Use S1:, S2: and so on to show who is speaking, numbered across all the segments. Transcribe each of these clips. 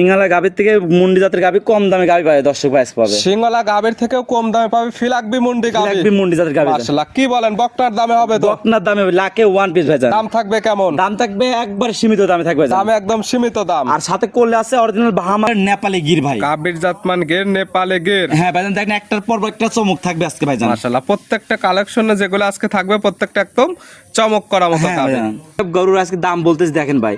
S1: সিঙ্গালা গাভীর থেকে মুন্ডি জাতের গাভী কম দামে গাভী পাবে, দর্শক ভাই পাবে।
S2: সিঙ্গলা গাভীর থেকেও কম দামে পাবে ফিলাকবি মুন্ডি গাভী।
S1: ফিলাকবি মুন্ডি জাতের গাভী।
S2: মাশাআল্লাহ, কি বলেন, বকনার দামে হবে তো?
S1: বকনার দামে লাখে ওয়ান পিস ভাইজান।
S2: দাম থাকবে কেমন?
S1: দাম থাকবে একবার সীমিত দামে থাকবে ভাইজান।
S2: দামে একদম সীমিত দাম।
S1: আর সাথে করলে আছে অরিজিনাল বাহামার নেপালি গির ভাই।
S2: গাভীর জাতমান গের, নেপালে গের।
S1: হ্যাঁ ভাইজান, দেখেন একটার পর একটা চমক থাকবে আজকে ভাইজান।
S2: মাশাআল্লাহ, প্রত্যেকটা কালেকশনে যেগুলো আজকে থাকবে প্রত্যেকটা একদম চমক করা মতো
S1: হ্যাঁ
S2: গাভী।
S1: ভাইজান, গরুর আজকে দাম বলতেছি দেখেন ভাই,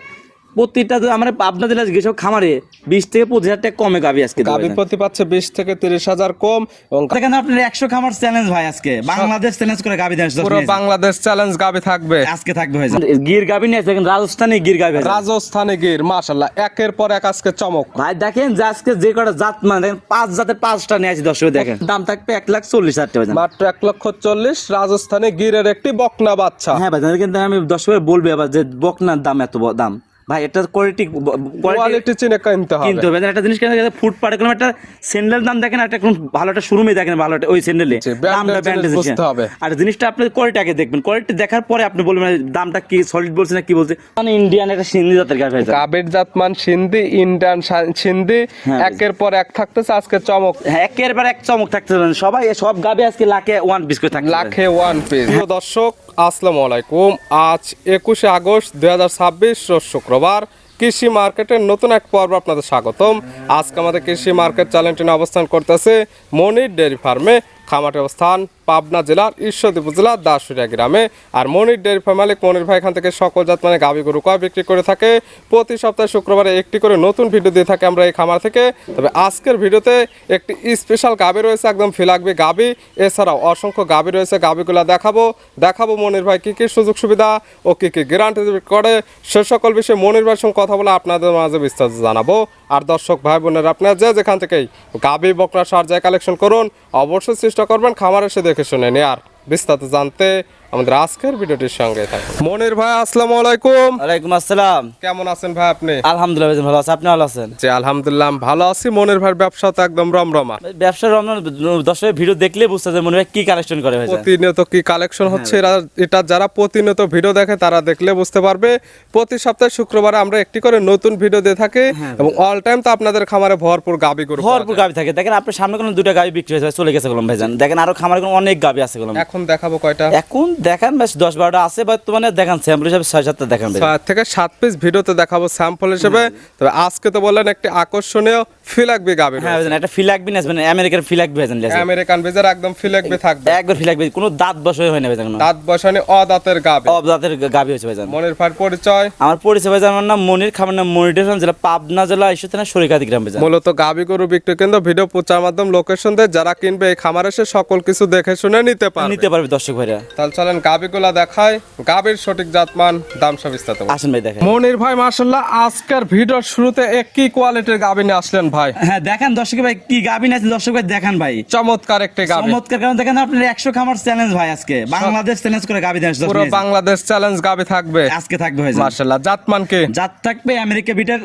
S1: প্রতিটা আমরা আপনাদের যেসব খামারে 20 থেকে 25 হাজার টাকা কমে গাভী আজকে
S2: গাভী প্রতি পাচ্ছে 20 থেকে 30 হাজার কম। এবং
S1: দেখেন আপনার 100 খামার চ্যালেঞ্জ ভাই, আজকে বাংলাদেশ চ্যালেঞ্জ করে গাভী দেন।
S2: পুরো বাংলাদেশ চ্যালেঞ্জ গাভী থাকবে
S1: আজকে থাকবে ভাইজান। গির গাভী নিয়ে দেখেন, রাজস্থানী গির গাভী।
S2: রাজস্থানে গির, মাশাআল্লাহ, একের পর এক আজকে চমক।
S1: ভাই দেখেন যে আজকে যে কটা জাত মানে দেখেন 5 জাতের 5টা নিয়ে আসি দর্শক, দেখেন দাম থাকবে 1,40,000 টাকা ভাইজান।
S2: মাত্র 1,40,000 রাজস্থানে গিরের একটি বকনা বাচ্চা।
S1: হ্যাঁ ভাইজান, কিন্তু আমি দর্শকের বলবো আবার যে বকনার দাম এত দাম ভাই, এটা
S2: কোয়ালিটি চিনে কিনতে হবে।
S1: কিন্তু ভাই একটা জিনিস কেন, ফুট পাড়ে কোনো একটা স্যান্ডেল দাম দেখেন, একটা কোন ভালো একটা শোরুমে দেখেন ভালো একটা ওই স্যান্ডেলে দামটা ব্র্যান্ডের
S2: বুঝতে হবে।
S1: আর জিনিসটা আপনি কোয়ালিটি আগে দেখবেন, কোয়ালিটি দেখার পরে আপনি বলবেন দামটা কি সলিড বলছে না কি বলছে। মানে ইন্ডিয়ান একটা সিন্ধি জাতের গাভী ভাই,
S2: গাভীর জাতমান সিন্ধি, ইন্ডিয়ান সিন্ধি, একের পর এক থাকতেছে আজকে চমক।
S1: হ্যাঁ একের পর এক চমক থাকতে সবাই, সব গাভী আজকে লাখে ওয়ান পিস করে থাকবে।
S2: লাখে ওয়ান পিস। দর্শক আসসালামু আলাইকুম, আজ 21 আগস্ট 2026 রোজ শুক্রবার। কৃষি মার্কেটের নতুন এক পর্ব আপনাদের স্বাগতম। আজকে আমাদের কৃষি মার্কেট চ্যানেলটি অবস্থান করতেছে মনির ডেয়ারি ফার্মে। খামারের অবস্থান পাবনা জেলার ঈশ্বরদী উপজেলার দাসুরিয়া গ্রামে। আর মনির ডেয়ারি ফার্ম মালিক মনির ভাই এখান থেকে সকল জাত মানে গাভী গরু কয় বিক্রি করে থাকে। প্রতি সপ্তাহে শুক্রবারে একটি করে নতুন ভিডিও দিয়ে থাকে আমরা এই খামার থেকে। তবে আজকের ভিডিওতে একটি স্পেশাল গাভী রয়েছে, একদম ফিলাকবি গাভী। এছাড়াও অসংখ্য গাভী রয়েছে, গাভীগুলো দেখাবো মনির ভাই কী কী সুযোগ সুবিধা ও কী কী গ্যারান্টি করে, সে সকল বিষয়ে মনির ভাইয়ের সঙ্গে কথা বলে আপনাদের মাঝে বিস্তারিত জানাবো। আর দর্শক ভাই বোনেরা, আপনারা যেখান থেকেই গাভী বকনা সার যায় কালেকশন করুন, অবশ্যই চেষ্টা করবেন খামার এসে দেখে শুনে নিয়ে। আর বিস্তারিত জানতে আমাদের আজকের ভিডিওটির সঙ্গে থাকুন। মনির ভাই আসসালামু আলাইকুম।
S1: ওয়ালাইকুম আসসালাম।
S2: কেমন আছেন ভাই আপনি?
S1: আলহামদুলিল্লাহ ভাই ভালো আছি, আপনি ভালো আছেন?
S2: জি আলহামদুলিল্লাহ ভালো আছি। মনির ভাইয়ের ব্যবসা তো একদম রমরমা।
S1: ব্যবসার রমরমা, দর্শকের ভিডিও দেখলে বুঝতে যায় মনির ভাই কি কালেকশন করে ভাই।
S2: প্রতিনিয়ত কি কালেকশন হচ্ছে এটা যারা প্রতিনিয়ত ভিডিও দেখে তারা দেখলে বুঝতে পারবে। প্রতি সপ্তাহে শুক্রবারে আমরা একটি করে নতুন ভিডিও দিয়ে থাকি এবং অল টাইম তো আপনাদের খামারে ভরপুর গাভী গরু,
S1: ভরপুর গাভী থাকে। দেখেন আপনার সামনে কোনো দুটো গাভী বিক্রি হয়েছে চলে গেছে গোলাম ভাইজান। দেখেন আরো খামারে কোনো অনেক গাভী আছে গোলাম।
S2: এখন দেখাবো কয়টা?
S1: এখন দেখেন বেশ 10-12টা আছে বর্তমানে, দেখেন স্যাম্পল হিসেবে 6-7টা দেখেন।
S2: 6 থেকে 7 পিস ভিডিওতে দেখাবো স্যাম্পল হিসেবে। তবে আজকে তো বললেন একটি আকর্ষণীয় ফিলাকবি গাভী।
S1: হ্যাঁ ভাইজান, একটা ফিলাকবি নেবেন, আমেরিকার ফিলাকবি ভাইজান।
S2: আমেরিকান বেজার একদম ফিলাকবি থাকবে,
S1: একবার ফিলাকবি, কোনো দাঁত বসে হয় না ভাইজান।
S2: দাঁত বসানি অদাঁতের গাভী,
S1: অদাঁতের গাভী হচ্ছে ভাইজান।
S2: মনির ভাইয়ের পরিচয়?
S1: আমার পরিচয় ভাইজান, আমার নাম মনির, খামার নাম মনির জেলা পাবনা জেলা ঈশ্বর থানা সরিকাদি গ্রাম ভাইজান।
S2: মূলত গাভী গরু বিক্রি কেন্দ্র, ভিডিও প্রচার মাধ্যম, লোকেশন দিয়ে যারা কিনবে এই খামার এসে সকল কিছু দেখে শুনে নিতে পারবে
S1: দর্শক ভাইরা।
S2: তাহলে চলেন গাভীগুলা দেখায়, গাভীর সঠিক জাতমান দাম সব বিস্তারিত
S1: আসেন ভাই দেখেন।
S2: মনির ভাই মাশাআল্লাহ আজকের ভিডিওর শুরুতে একই কোয়ালিটির গাভী নিয়ে আসলেন ভাই।
S1: হ্যাঁ দেখেন দর্শক ভাই কি গাভী আছে, দর্শক ভাই দেখেন ভাই
S2: চমৎকার একটি গাভী।
S1: চমৎকার, কারণ দেখেন আপনার 100 খামার চ্যালেঞ্জ ভাই, আজকে বাংলাদেশ চ্যালেঞ্জ করে গাভী দেন।
S2: পুরো বাংলাদেশ চ্যালেঞ্জ গাভী থাকবে
S1: আজকে থাকবে ভাই
S2: মাশাআল্লাহ। জাতমান কি?
S1: জাত থাকবে আমেরিকা বিটার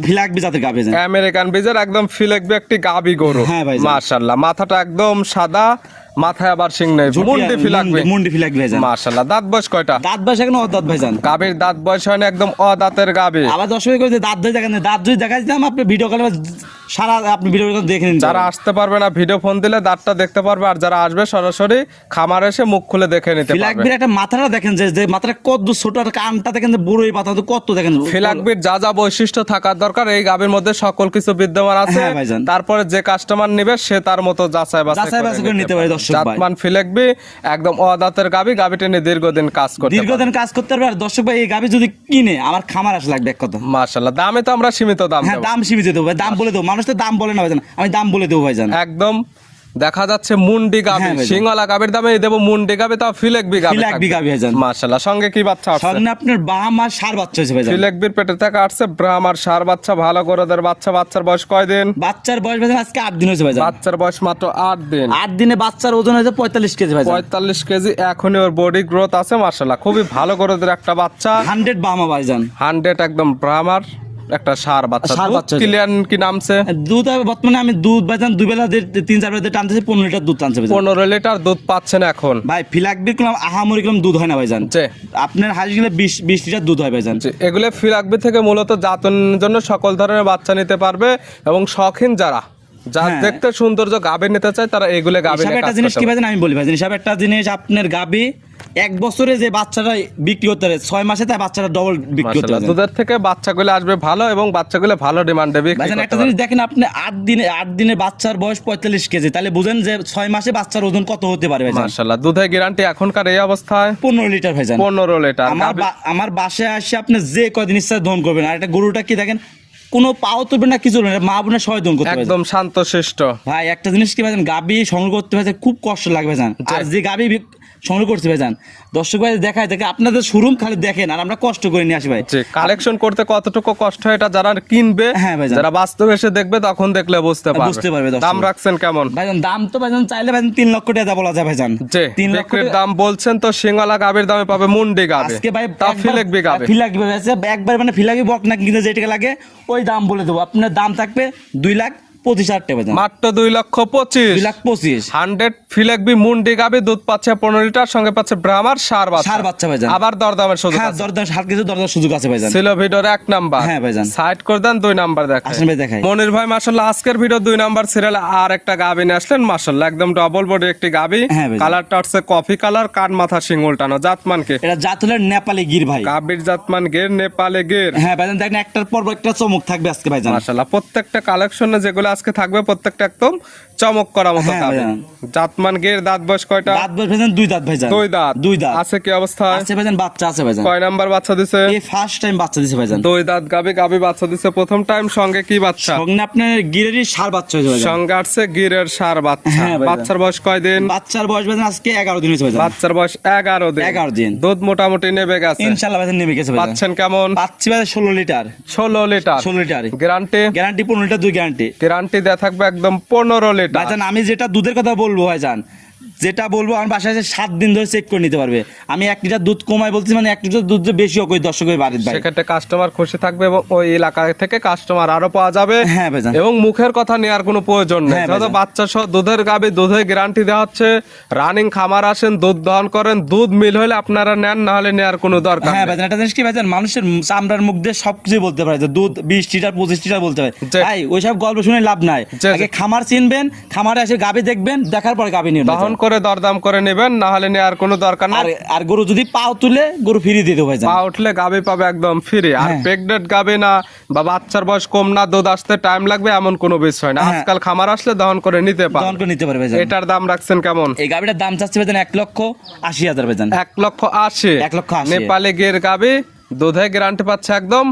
S1: ফিলাকবি জাতের গাভী,
S2: আমেরিকান বিজের একদম ফিলাকবি একটি গাভী গরু।
S1: হ্যাঁ ভাই
S2: মাশাআল্লাহ, মাথাটা একদম সাদা, মাথায় আবার শিং নেই, মুন্ডি ফিলাকবি।
S1: মুন্ডি ফিলাকবি ভাইজান।
S2: মাশাআল্লাহ, দাঁত বয়স কয়টা?
S1: দাঁত বয়স এখন অদাঁত ভাইজান।
S2: গাভীর দাঁত বয়স হয়নি, একদম অদাঁতের গাভী।
S1: আবার দর্শক কইছে দাঁত ধরে দেখেন, দাঁত যদি দেখা দিতাম আপনি ভিডিও কলে সারা আপনি ভিডিও কলে দেখে নিন।
S2: যারা আসতে পারবে না ভিডিও ফোন দিলে দাঁতটা দেখতে পারবে, আর যারা আসবে সরাসরি খামার এসে মুখ খুলে দেখে নিতে পারবে।
S1: ফিলাকবির একটা মাথাটা দেখেন, যে মাথাটা কত ছোট, আর কানটা দেখেন বড়ই পাতা কত দেখেন।
S2: ফিলাকবির যা যা বৈশিষ্ট্য থাকার দরকার এই গাভীর মধ্যে সকল কিছু বিদ্যমান আছে। তারপরে যে কাস্টমার নেবে সে তার মতো যাচাই বাছাই করে নিতে পারে।
S1: দর্শক ভাই
S2: জাতমান ফিলাকবি একদম অদাঁতের গাভী, গাভীটা নিয়ে দীর্ঘদিন কাজ
S1: করতে পারবে। আর দর্শক ভাই এই গাভী যদি কিনে আমার খামার আসা লাগবে এক কথা।
S2: মাশাআল্লাহ, দামে তো আমরা সীমিত দাম।
S1: হ্যাঁ দাম সীমিত দেবো ভাই, দাম বলে দেবো, মানুষ তো দাম বলে না ভাইজান, আমি দাম বলে দেবো ভাইজান।
S2: একদম দেখা যাচ্ছে মুন্ডি গাভী, সিংওয়ালা গাভীর দামে দেবো মুন্ডি গাভী, তাও ফিলাকবি গাভী।
S1: ফিলাকবি গাভী ভাইজান
S2: মাশাআল্লাহ। সঙ্গে কি বাচ্চা আছে?
S1: সঙ্গে আপনার বাহামার ষাঁড় বাচ্চা হয়েছে ভাইজান।
S2: ফিলাকবির পেটে থেকে আসছে ব্রাহ্মার ষাঁড় বাচ্চা, ভালো গরুদের বাচ্চা। বাচ্চার বয়স কয় দিন?
S1: বাচ্চার বয়স ভাইজান আজকে 8 দিন হয়েছে ভাইজান।
S2: বাচ্চার বয়স মাত্র 8 দিন।
S1: 8 দিনে বাচ্চার ওজন হয়েছে 45 কেজি ভাইজান।
S2: 45 কেজি এখনই ওর বডি গ্রোথ আছে মাশাআল্লাহ। খুবই ভালো গরুদের একটা বাচ্চা,
S1: 100 বাহামা ভাইজান।
S2: 100 একদম ব্রাহ্মার একটা ষাঁড় বাচ্চা
S1: ষাঁড় বাচ্চা।
S2: ক্লিয়ার কি নামছে
S1: দুধ হবে বর্তমানে আমি দুধ ভাইজান দুই বেলা 3-4 বেলা টানতেছি 15 লিটার দুধ টানছে ভাইজান।
S2: 15 লিটার দুধ পাচ্ছেন এখন।
S1: ভাই ফিলাকবি করলাম আহামরি করলাম দুধ হয় না ভাইজান।
S2: জি
S1: আপনার হাঁস গেলে 20 লিটার দুধ হয় ভাইজান।
S2: জি, এগুলো ফিলাকবি থেকে মূলত জাতনের জন্য সকল ধরনের বাচ্চা নিতে পারবে এবং শখিন যারা
S1: হ্যাঁ।
S2: দেখতে সৌন্দর্য গাভী নিতে চায় তারা এগুলো গাভী
S1: হিসাবে একটা জিনিস কি ভাইজান আমি বলি ভাইজান, হিসাবে একটা জিনিস আপনার গাবি 1 বছরে যে বাচ্চাটা বিক্রি করতে পারে 6 মাসে তাই বাচ্চাটা ডবল বিক্রি করতে পারে।
S2: দুধের থেকে বাচ্চাগুলো আসবে ভালো এবং বাচ্চাগুলো ভালো ডিমান্ডে বিক্রি
S1: ভাইজান
S2: করতে
S1: একটা জিনিস দেখেন আপনি 8 দিনে বাচ্চার বয়স 45 কেজি, তাহলে বুঝেন যে 6 মাসে বাচ্চার ওজন কত হতে পারে ভাইজান।
S2: মাশাআল্লাহ দুধের গ্যারান্টি এখনকার এই অবস্থায়
S1: 15 লিটার ভাইজান।
S2: 15 লিটার।
S1: আমার বাসায় আসে আপনি যে কয়দিন ইচ্ছা দহন করবেন। আর একটা গরুটা কি দেখেন কোনো পাও তুলবে না কিছু না, মা বোনের সবাই দহন করতে পারে
S2: একদম শান্তশিষ্ট।
S1: ভাই একটা জিনিস কি ভাইজান, গাবি সংগ্রহ করতে ভাইজান খুব কষ্ট লাগবে ভাইজান। আর যে গাবি সংগ্রহ করতে ভাইজান দর্শক ভাই দেখায় দেখে আপনাদের শোরুম খালি দেখেন আর আমরা কষ্ট করে নিয়ে আসি ভাই।
S2: কালেকশন করতে কতটুকু কষ্ট হয় এটা যারা কিনবে,
S1: হ্যাঁ ভাইজান,
S2: যারা বাস্তবে এসে দেখবে তখন দেখলে বুঝতে পারবে।
S1: দর্শক।
S2: দাম রাখছেন কেমন
S1: ভাইজান? দাম তো ভাইজান চাইলে ভাইজান 3 লক্ষ টাকা বলা যায় ভাইজান।
S2: 3 লক্ষের দাম বলছেন তো সিংহলা গাবির দামে পাবে মুন্ডি গাবে।
S1: আজকে ভাই
S2: তা ফিলাকবি গাবে।
S1: ফিলাকবি আছে একবার মানে ফিলাকবি বক না কিনতে যে টাকা লাগে ওই দাম বলে দেবো। আপনার দাম থাকবে 2,25,000 টাকা ভাইজান।
S2: মাত্র 2,25,000।
S1: 2,25,000
S2: 100 ফিলাকবি মুন্ডি গাবে দুধ পাচ্ছে 15 লিটার, সঙ্গে পাচ্ছে ব্রাহ্মার ষাঁড় বাচ্চা
S1: ভাইজান।
S2: আবার দরদামের সুযোগ
S1: হ্যাঁ
S2: আছে।
S1: দরদাম 7 কেজি দরদাম সুযোগ আছে ভাইজান।
S2: ছিল ভিডিওর 1 নাম্বার।
S1: হ্যাঁ ভাইজান।
S2: সাইড করে দেন 2 নাম্বার দেখায়।
S1: আসেন ভাই দেখাই।
S2: মনির ভাই মাশাআল্লাহ আজকের ভিডিও 2 নাম্বার সিরিয়ালে আর একটা গাবি নিয়ে আসলেন মাশাআল্লাহ একদম ডাবল বডি একটি গাবি।
S1: হ্যাঁ ভাইজান।
S2: কালারটা হচ্ছে কফি কালার, কান মাথা শিং উল্টানো। জাতমানকে
S1: এটা জাত হলো নেপালি গির ভাই।
S2: গাবির জাতমান গের, নেপালে গের।
S1: হ্যাঁ ভাইজান দেখেন একটার পর একটা চমক থাকবে আজকে ভাইজান।
S2: মাশাআল্লাহ প্রত্যেকটা কালেকশনে যেগুলো আজকে থাকবে প্রত্যেকটা একদম চমক করা মতো
S1: হ্যাঁ
S2: গাবি।
S1: ভাইজান।
S2: জাতমান গের দাঁত বয়স কয়টা?
S1: দাঁত বয়স ভাইজান 2 দাঁত ভাইজান।
S2: 2
S1: দাঁত
S2: আছে কি অবস্থায়?
S1: আছে ভাইজান, বাচ্চা আছে ভাইজান।
S2: কয় নাম্বার বাচ্চা দিছে?
S1: এই ফার্স্ট টাইম বাচ্চা দিছে ভাইজান।
S2: 2 দাঁত গাবি বাচ্চা দিছে প্রথম টাইম। সঙ্গে কি বাচ্চা?
S1: সঙ্গে আপনার গিরেরই ষাঁড় বাচ্চা হয়েছে ভাইজান।
S2: সঙ্গে আসছে গিরের ষাঁড় বাচ্চা।
S1: হ্যাঁ ভাইজান।
S2: বাচ্চার বয়স কয় দিন?
S1: বাচ্চার বয়স ভাইজান আজকে 11 দিন হয়েছে ভাইজান।
S2: বাচ্চার বয়স 11 দিন।
S1: 11 দিন।
S2: দুধ মোটামুটি নেবে গেছে
S1: ইনশাআল্লাহ ভাইজান নেমে গেছে ভাইজান।
S2: পাচ্ছেন কেমন?
S1: পাচ্ছি ভাইজান 16 litre.
S2: 16 litre.
S1: 16 litre
S2: guarantee?
S1: Guarantee 15 litre দুই গ্যারান্টি।
S2: গ্যারান্টি দেয়া থাকবে একদম 15 লিটার।
S1: ভাইজান আমি যেটা দুধের কথা বলবো ভাইজান, যেটা বলবো আমার বাসায় এসে 7 দিন ধরে চেক করে নিতে পারবে। আমি 1 লিটার দুধ কমাই বলছি মানে 1 লিটার দুধ যে বেশি হোক ওই দর্শকের বাড়ির ভাই।
S2: সেক্ষেত্রে কাস্টমার খুশি থাকবে এবং ওই এলাকা থেকে কাস্টমার আরো পাওয়া যাবে।
S1: হ্যাঁ ভাইজান।
S2: এবং মুখের কথা নেওয়ার কোনো প্রয়োজন নেই।
S1: হ্যাঁ
S2: যত
S1: ভাইজান।
S2: বাচ্চা সহ দুধের গাবে দুধের গ্যারান্টি দেওয়া হচ্ছে। রানিং খামার আসেন, দুধ দহন করেন, দুধ মিল হলে আপনারা নেন, না হলে নেওয়ার কোনো দরকার
S1: হ্যাঁ
S2: নেই।
S1: ভাইজান একটা জিনিস কি ভাইজান, মানুষের চামড়ার মুখ দিয়ে সবকিছু বলতে পারে যে দুধ 20 লিটার 25 লিটার বলতে পারে ভাই। ওইসব গল্প শুনে লাভ নাই। আগে খামার চিনবেন, খামারে এসে গাবি দেখবেন, দেখার পরে গাবি নিবেন।
S2: দহন করে দরদাম করে নেবেন, না হলে নেওয়ার কোনো দরকার নেই।
S1: আর গরু যদি পাও তুলে গরু ফিরিয়ে দিতে ভাইজান।
S2: পা উঠলে গাবি পাবে একদম ফ্রি। আর
S1: হ্যাঁ।
S2: প্রেগনেন্ট গাবে না বা বাচ্চার বয়স কম না, দুধ আসতে টাইম লাগবে এমন কোনো বিষয় না।
S1: হ্যাঁ।
S2: আজকাল খামার আসলে দহন করে নিতে পারে।
S1: দহন করে নিতে পারবে ভাইজান।
S2: এটার দাম রাখছেন কেমন?
S1: এই গাবিটার দাম চাচ্ছে ভাইজান 1,80,000 ভাইজান।
S2: 1,80,000।
S1: 1,80,000
S2: নেপালে গের গাবি, দুধে গ্যারান্টি পাচ্ছে একদম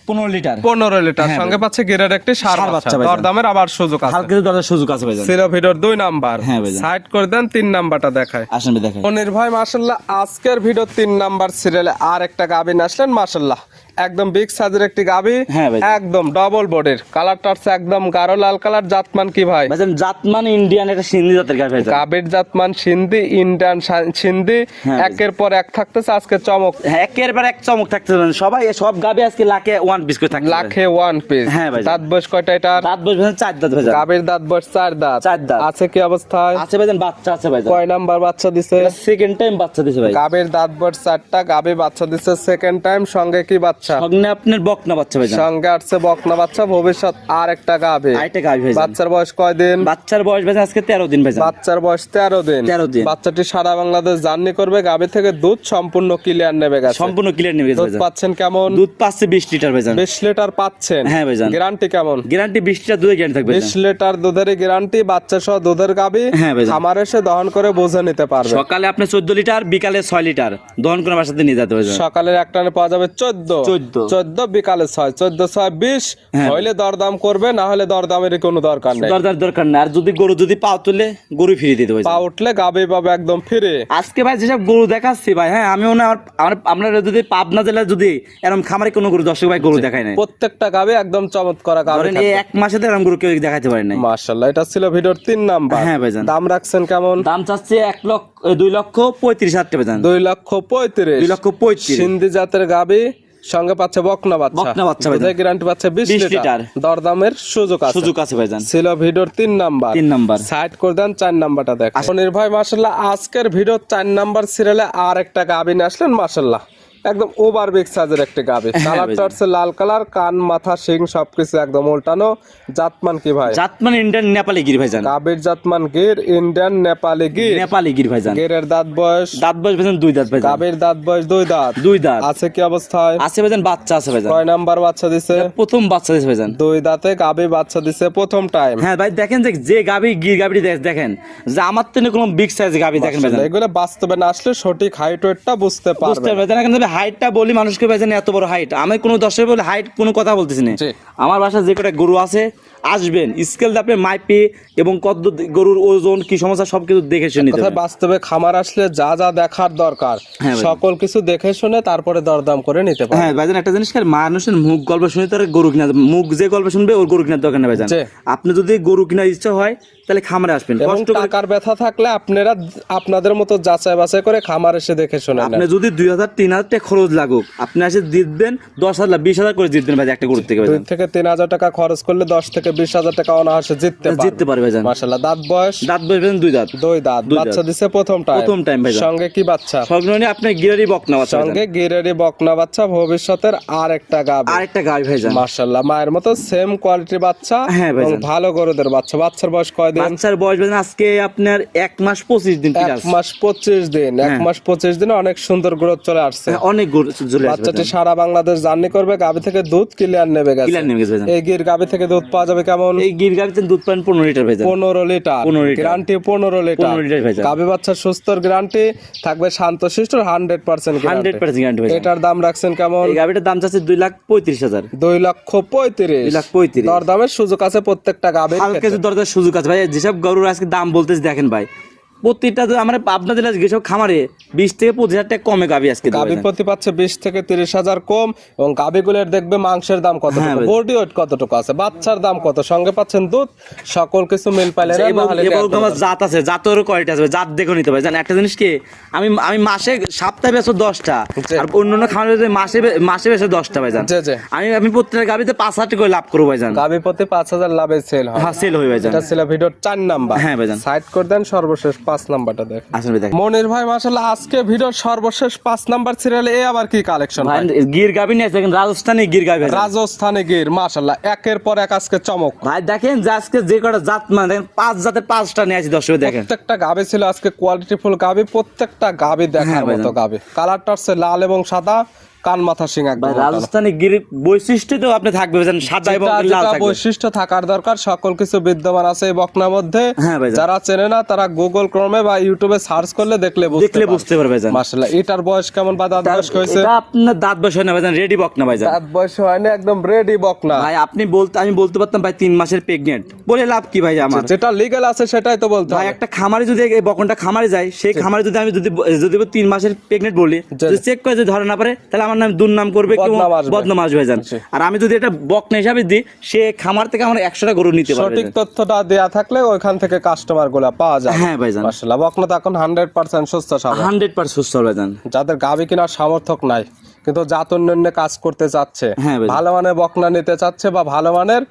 S1: 15 লিটার।
S2: 15 লিটার।
S1: হ্যাঁ
S2: সঙ্গে পাচ্ছে গেরের একটি ষাঁড়
S1: ষাঁড়
S2: বাচ্চা।
S1: বাচ্চা ভাইজান।
S2: দরদামের আবার সুযোগ আছে।
S1: হালকা দরদার সুযোগ আছে ভাইজান।
S2: ছিল ভিডিওর 2 নাম্বার।
S1: হ্যাঁ ভাইজান।
S2: সাইড করে দেন 3 নাম্বারটা দেখায়।
S1: আসেন ভাই দেখাই।
S2: মনির ভাই মাশাআল্লাহ আজকের ভিডিও 3 নাম্বার সিরিয়ালে আর একটা গাবি আসলেন মাশাআল্লাহ একদম বিগ সাইজের একটি গাবি।
S1: হ্যাঁ ভাই।
S2: একদম ডাবল বডির। কালারটা হচ্ছে একদম গাঢ় লাল কালার। জাতমান কি ভাই?
S1: ভাইজান জাতমান ইন্ডিয়ান একটা সিন্ধি জাতের গাবি ভাইজান।
S2: গাবির জাতমান সিন্ধি, ইন্ডিয়ান সিন্ধি।
S1: হ্যাঁ।
S2: একের পর এক থাকতেছে আজকে চমক।
S1: হ্যাঁ একের পর এক চমক থাকতে পারেন সবাই। সব গাবি আজকে লাখে 1 পিস করে থাকতে
S2: লাখে 1 পিস।
S1: হ্যাঁ ভাই।
S2: দাঁত বয়স কয়টা এটার?
S1: দাঁত বয়স ভাইজান 4 দাঁত ভাইজান।
S2: গাবির দাঁত বয়স 4 দাঁত।
S1: 4 দাঁত।
S2: আছে কি অবস্থায়?
S1: আছে ভাইজান, বাচ্চা আছে ভাইজান।
S2: কয় নাম্বার বাচ্চা দিছে?
S1: সেকেন্ড টাইম বাচ্চা দিছে ভাই।
S2: গাবির দাঁত বয়স 4টা, গাবি বাচ্চা দিছে সেকেন্ড টাইম। সঙ্গে কি বাচ্চা?
S1: সঙ্গে আপনার বকনা বাচ্চা ভাইজান।
S2: সঙ্গে আসছে বকনা বাচ্চা। ভবিষ্যৎ আর একটা গাবি।
S1: আরেকটা গাবি ভাইজান।
S2: বাচ্চার বয়স কয় দিন?
S1: বাচ্চার বয়স ভাইজান আজকে 13 দিন ভাইজান।
S2: বাচ্চার বয়স 13 দিন।
S1: 13 দিন।
S2: বাচ্চাটি সারা বাংলাদেশ জার্নি করবে। গাবি থেকে দুধ সম্পূর্ণ ক্লিয়ার নেবে গেছে।
S1: সম্পূর্ণ ক্লিয়ার নেবে গেছে
S2: দুধ
S1: ভাইজান।
S2: পাচ্ছেন কেমন?
S1: দুধ পাচ্ছে 20 লিটার ভাইজান।
S2: 20 লিটার পাচ্ছেন।
S1: হ্যাঁ ভাইজান।
S2: গ্যারান্টি কেমন?
S1: গ্যারান্টি 20 লিটার দুধের গ্যারান্টি থাকবে
S2: 20 লিটার দুধের গ্যারান্টি। বাচ্চা সহ দুধের গাবি।
S1: হ্যাঁ ভাইজান।
S2: খামার এসে দহন করে বুঝে নিতে পারবে।
S1: সকালে আপনি 14 লিটার, বিকালে 6 লিটার দহন করে বাসাতে নিয়ে যেতে ভাইজান।
S2: সকালের এক টানে পাওয়া যাবে 14, 14 বিকালে 6, 14 6 20।
S1: হ্যাঁ।
S2: হইলে দরদাম করবে, না হলে দরদামের কোনো দরকার নেই।
S1: দরদার দরকার না। আর যদি গরু যদি পাও তুলে গরু ফিরিয়ে দিতে ভাইজান।
S2: পা উঠলে গাবি পাবে একদম ফিরে।
S1: আজকে ভাই যেসব গরু দেখাচ্ছি ভাই, হ্যাঁ আমিও না আমরা যদি পাবনা জেলায় যদি এরকম খামারে কোনো গরু দর্শক ভাই গরু দেখায় নাই।
S2: প্রত্যেকটা গাবি একদম চমৎকার গাবি।
S1: ধরেন এই 1 মাসে তো এরকম গরু কেউ দেখাতে পারে নাই।
S2: মাশাআল্লাহ। এটা ছিল ভিডিওর 3 নাম্বার।
S1: হ্যাঁ ভাইজান।
S2: দাম রাখছেন কেমন?
S1: দাম চাচ্ছে 2,35,000 টাকা ভাইজান।
S2: 2,35,000।
S1: 2,35,000
S2: সিন্ধি জাতের গাবি। সঙ্গে পাচ্ছে বকনা বাচ্চা।
S1: বকনা বাচ্চা ভাইজান।
S2: দুধের গ্যারান্টি পাচ্ছে 20
S1: 20
S2: লিটার।
S1: লিটার।
S2: দরদামের সুযোগ আছে।
S1: সুযোগ আছে ভাইজান।
S2: ছিল ভিডিওর 3 নাম্বার।
S1: 3 নাম্বার।
S2: সাইড করে দেন 4 নাম্বারটা দেখ। মনির ভাই মাশাআল্লাহ আজকের ভিডিওর 4 নাম্বার সিরিয়ালে আর একটা গাভী নিয়ে আসলেন মাশাআল্লাহ। একদম ওভার বিগ সাইজের একটা গাভী। কালারটা হচ্ছে লাল কালার, কান মাথা শিং সবকিছু একদম উল্টানো। জাতমান কি ভাই?
S1: জাতমান ইন্ডিয়ান নেপালি গির ভাইজান।
S2: গাভীর জাতমান গির, ইন্ডিয়ান নেপালি গির।
S1: নেপালি গির ভাইজান।
S2: গিরের দাঁত বয়স
S1: ভাইজান 2 দাঁত ভাইজান।
S2: গাভীর দাঁত বয়স 2 দাঁত।
S1: 2 দাঁত।
S2: আছে কি অবস্থায়?
S1: আছে ভাইজান, বাচ্চা আছে ভাইজান।
S2: কয় নাম্বার বাচ্চা দিছে?
S1: প্রথম বাচ্চা দিছে ভাইজান।
S2: 2 দাঁতে গাভী বাচ্চা দিছে প্রথম টাইম।
S1: হ্যাঁ ভাই দেখেন যে গাভী গির গাভীটি দেখেন যে আমার তো কোনো বিগ সাইজ গাভী দেখেন ভাইজান।
S2: এগুলো বাস্তবে না আসলে সঠিক হাইট ওয়েটটা বুঝতে
S1: বুঝতে
S2: পারবেন।
S1: পারবেন এখন যদি হাইটটা বলি মানুষকে ভাইজান এত বড় হাইট, আমি কোনো দর্শক বলে হাইট কোনো কথা বলতেছি না।
S2: জি।
S1: আমার বাসায় যে কটা গরু আছে আসবেন, স্কেল দিয়ে আপনি মাইপে এবং কত গরুর ওজন কি সমস্যা সবকিছু দেখে শুনে নিতে
S2: কথা
S1: হবে।
S2: বাস্তবে খামার আসলে যা যা দেখার দরকার
S1: হ্যাঁ ভাই।
S2: সকল কিছু দেখে শুনে তারপরে দরদাম করে নিতে পারবেন।
S1: হ্যাঁ ভাইজান, একটা জিনিস কি মানুষের মুখ গল্প শুনে তার গরু কিনা, মুখ যে গল্প শুনবে ওর গরু কিনার দরকার নেই ভাইজান।
S2: জি।
S1: আপনি যদি গরু কেনার ইচ্ছা হয় তাহলে খামারে আসবেন,
S2: এবং
S1: কষ্ট করে।
S2: টাকার ব্যথা থাকলে আপনারা আপনাদের মতো যাচাই বাছাই করে খামার এসে দেখে শুনে নেন।
S1: আপনি যদি 2000-3000 টাকা খরচ লাগুক, আপনি এসে দিবেন 10,000-20,000 করে জিতবেন ভাই একটা গরু থেকে
S2: 2
S1: ভাইজান।
S2: থেকে 3,000 টাকা খরচ করলে 10 থেকে 20,000 টাকা অনায়াসে
S1: জিততে পারবে ভাইজান।
S2: মাশাআল্লাহ। দাঁত বয়স?
S1: দাঁত বসবেন 2 দাঁত।
S2: 2 দাঁত।
S1: দুই
S2: বাচ্চা
S1: দাঁত।
S2: দিছে প্রথম টাইম
S1: ভাইজান।
S2: সঙ্গে কি বাচ্চা?
S1: সঙ্গে আপনি গিরারি বকনা বাচ্চা ভাইজান।
S2: সঙ্গে গিরেরি বকনা বাচ্চা, ভবিষ্যতের আরেকটা গাভী।
S1: আরেকটা গাভী ভাইজান।
S2: মাশাআল্লাহ মায়ের মতো সেম কোয়ালিটির বাচ্চা।
S1: হ্যাঁ
S2: এবং
S1: ভাইজান।
S2: ভালো গরুদের বাচ্চা। বাচ্চার বয়স কয়দিন?
S1: বাচ্চার বয়স ভাইজান আজকে আপনার 1 মাস 25 দিন
S2: 1 মাস 25 দিন। 1
S1: হ্যাঁ।
S2: মাস 25 দিনে অনেক সুন্দর গ্রোথ চলে আসছে।
S1: অনেক গরু চলে আসবে
S2: বাচ্চাটি সারা বাংলাদেশ জার্নি করবে। গাভী থেকে দুধ ক্লিয়ার নেবে গেছে।
S1: ক্লিয়ার নেমে গেছে ভাইজান।
S2: এই গির গাভী থেকে দুধ পাওয়া যাবে কেমন?
S1: এই গির গাভীতে দুধ পান 15 লিটার ভাইজান।
S2: 15 litre.
S1: 15 litre.
S2: Guarantee 15 litre.
S1: 15 litre ভাইজান।
S2: গাভী বাচ্চা সুস্থর গ্যারান্টি থাকবে, শান্তশিষ্ট 100% গ্যারান্টি।
S1: 100% গ্যারান্টি ভাইজান।
S2: এটার দাম রাখছেন কেমন?
S1: এই গাভীটার দাম চাচ্ছে 2,35,000।
S2: 2,35,000।
S1: 2,35,000
S2: দরদামের সুযোগ আছে প্রত্যেকটা গাভীর
S1: হালকা
S2: ক্ষেত্রে।
S1: কিছু দরকার সুযোগ আছে ভাই। যেসব গরুর আজকে দাম বলতেছে দেখেন ভাই, প্রতিটা তো আমার আপনাদের যেসব খামারে 20 থেকে 25,000 টাকা কমে গাভী আজকে দেবে
S2: গাভী
S1: ভাইজান।
S2: প্রতি পাচ্ছে 20 থেকে 30,000 কম। এবং গাভীগুলোর দেখবে মাংসের দাম
S1: হ্যাঁ
S2: কতটুকু,
S1: ভাই।
S2: বডি ওয়েট কতটুকু আছে, বাচ্চার দাম কত, সঙ্গে পাচ্ছেন দুধ, সকল কিছু মিল পাইলে না,
S1: এবং
S2: নাহলে
S1: আমার জাত আছে, জাতেরও কোয়ালিটি আছে, জাত দেখে নিতে পারে। জান একটা জিনিস কি, আমি মাসে সপ্তাহে বেচো 10টা,
S2: জি।
S1: আর অন্যান্য খামারে যদি মাসে বেচো 10টা ভাই জান।
S2: জি, জি।
S1: আমি প্রত্যেকটা গাভীতে 5,000 করে লাভ করবো ভাই জান।
S2: গাভী প্রতি 5,000 লাভে সেল হয়।
S1: হ্যাঁ সেল হয়ে ভাই জান।
S2: এটা ছিল ভিডিওর 4 নাম্বার।
S1: হ্যাঁ ভাইজান।
S2: সাইড করে দেন, সর্বশেষ 5 নাম্বারটা দেখ।
S1: আসলে দেখ
S2: মনির ভাই মাশাআল্লাহ আজকে ভিডিওর সর্বশেষ 5 নাম্বার সিরিয়ালে এ আবার কি কালেকশন
S1: ভাই,
S2: ভাই?
S1: গির গাভী নিয়ে আসছে, দেখেন রাজস্থানী গির গাভী ভাই জান।
S2: রাজস্থানে গির মাশাআল্লাহ একের পর এক আজকে চমক।
S1: ভাই দেখেন যে আজকে যে কটা জাত মানে দেখেন 5 জাতের 5টা নিয়ে আসি দর্শক দেখেন।
S2: প্রত্যেকটা গাভী ছিল আজকে কোয়ালিটিফুল গাভী, প্রত্যেকটা গাভী দেখার
S1: হ্যাঁ ভাইজান।
S2: মতো গাভী। কালারটা হচ্ছে লাল এবং সাদা, কান মাথা শিং একদম
S1: ভাই
S2: উল্টানো।
S1: রাজস্থানী গির বৈশিষ্ট্য তো আপনি থাকবে ভাই জান, সাদা এবং
S2: যেটা
S1: লাল
S2: যেটা
S1: থাকবে।
S2: বৈশিষ্ট্য থাকার দরকার সকল কিছু বিদ্যমান আছে এই বকনার মধ্যে।
S1: হ্যাঁ ভাইজান।
S2: যারা চেনে না তারা গুগল ক্রমে বা ইউটিউবে সার্চ করলে দেখলে
S1: বুঝতে পারবে জান।
S2: মাশাআল্লাহ। এটার বয়স কেমন বা দাঁত বয়স হয়েছে?
S1: এটা আপনার দাঁত বয়স হয় না ভাই জান, রেডি বকনা ভাই জান।
S2: দাঁত বয়স হয়নি, একদম রেডি বকনা।
S1: ভাই আমি বলতে পারতাম ভাই 3 মাসের প্রেগনেন্ট, বলে লাভ কি ভাই আমার?
S2: যেটা লিগ্যাল আছে সেটাই তো বলতে
S1: ভাই
S2: হবে।
S1: একটা খামারে যদি এই বকনটা খামারে যায়, সেই খামারে যদি আমি যদি 3 মাসের প্রেগনেন্ট বলি, যদি চেক করে যদি ধরে না পারে, তাহলে আমার নাম দুর্নাম করবে, কেউ
S2: বদনাম আসবে।
S1: বদনাম আসবে ভাই জান।
S2: জি।
S1: আর আমি যদি এটা বকনা হিসাবে দিই, সে খামার থেকে আমার 100টা গরু নিতে পারবে।
S2: সঠিক তথ্যটা দেয়া থাকলে ওইখান থেকে কাস্টমার গুলা পাওয়া যায়।
S1: হ্যাঁ ভাই জান।
S2: মাশাআল্লাহ বকনা তো এখন 100% সুস্থ স্বাভাবিক।
S1: 100% সুস্থ ভাই জান।
S2: যাদের গাভী কেনার সামর্থক নাই কিন্তু জাত উন্নয়নে কাজ করতে চাচ্ছে,
S1: হ্যাঁ ভাই।
S2: ভালো মানের বকনা নিতে চাচ্ছে বা ভালো মানের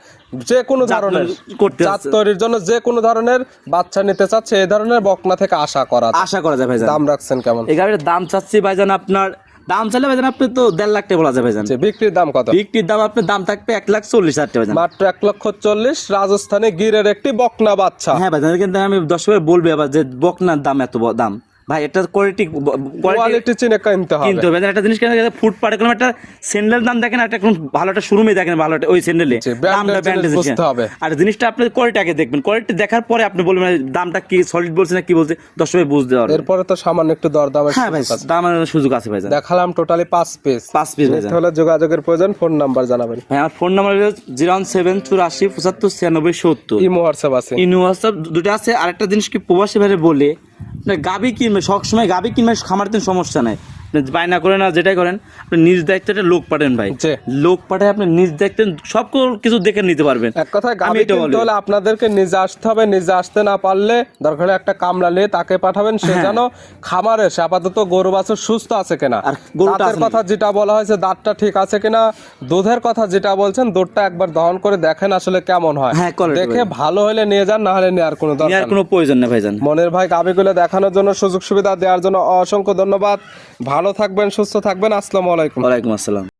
S2: যে কোনো
S1: জাত
S2: ধরনের
S1: করতে
S2: জাত
S1: চাচ্ছে।
S2: তৈরির জন্য যে কোনো ধরনের বাচ্চা নিতে চাচ্ছে, এই ধরনের বকনা থেকে আশা করা যায়।
S1: আশা করা যায় ভাই জান।
S2: দাম রাখছেন কেমন?
S1: এই গাড়ির দাম চাচ্ছি ভাই জান, আপনার দাম চাইলে ভাই জান আপনি তো 1.5 লাখ টাকা বলা যায় ভাই জান।
S2: যে বিক্রির দাম কত?
S1: বিক্রির দাম আপনার দাম থাকবে 1,40,000 টাকা ভাই জান।
S2: মাত্র 1,40,000 রাজস্থানে গিরের একটি বকনা বাচ্চা।
S1: হ্যাঁ ভাই জান, কিন্তু আমি দর্শক বলবে আবার যে বকনার দাম এত দাম, ভাই এটা কোয়ালিটি
S2: কোয়ালিটি চিনে কিনতে হবে।
S1: কিন্তু ভাই জান একটা জিনিস কেন, ফুটপাতে কোনো একটা স্যান্ডেলের দাম দেখেন, একটা কোন ভালো একটা শোরুমে দেখেন ভালো একটা ওই স্যান্ডেলে
S2: জি, branded
S1: দামটা
S2: জিনিস বুঝতে হবে।
S1: আর জিনিসটা আপনি কোয়ালিটি আগে দেখবেন, কোয়ালিটি দেখার পরে আপনি বলবেন দামটা কি সলিড বলছে না কি বলছে, দর্শক বুঝতে পারবে।
S2: এরপরে তো সামান্য একটু দরদামের
S1: হ্যাঁ ভাই
S2: সুযোগ আছে।
S1: দামের সুযোগ আছে ভাই জান।
S2: দেখালাম টোটালি 5 পিস।
S1: 5 পিস ভাই জান।
S2: হলে যোগাযোগের প্রয়োজন, ফোন নাম্বার জানাবেন।
S1: ভাই আমার ফোন নাম্বার হলো 01784759670।
S2: ইমো হোয়াটসঅ্যাপ আছে।
S1: ইনু হোয়াটসঅ্যাপ দুটো আছে। আরেকটা জিনিস কি প্রবাসী ভাইরে বলে, গাবি কিনবে সবসময়, গাবি কিনবে খামার দিন সমস্যা নাই, আপনি বায়না করেন না যেটাই করেন, আপনি নিজ দায়িত্বে একটা লোক পাঠান ভাই,
S2: জি।
S1: লোক পাঠায় আপনি নিজ দায়িত্বে সব কিছু দেখে নিতে পারবেন।
S2: এক কথায়
S1: আমি
S2: গাভী
S1: এটা
S2: কিনতে
S1: বলি।
S2: হলে আপনাদেরকে নিজে আসতে হবে, নিজে আসতে না পারলে দরকার হলে একটা কামলা নিয়ে তাকে পাঠাবেন, সে
S1: হ্যাঁ।
S2: যেন খামারে এসে আপাতত গরু বাছুর সুস্থ আছে কিনা,
S1: আর গরুটা
S2: দাঁতের
S1: আছে
S2: কথা যেটা বলা হয়েছে দাঁতটা ঠিক আছে কিনা, দুধের কথা যেটা বলছেন দুধটা একবার দহন করে দেখেন আসলে কেমন হয়,
S1: হ্যাঁ, quality
S2: দেখে
S1: ভাই।
S2: ভালো হলে নিয়ে যান, না হলে নেওয়ার কোনো দরকার
S1: নেওয়ার
S2: নেই।
S1: কোনো প্রয়োজন নেই ভাইজান।
S2: মনের ভাই গাভীগুলো দেখানোর জন্য, সুযোগ সুবিধা দেওয়ার জন্য অসংখ্য ধন্যবাদ। ভালো থাকবেন, সুস্থ থাকবেন। আসসালামু আলাইকুম।
S1: ওয়ালাইকুম আসসালাম।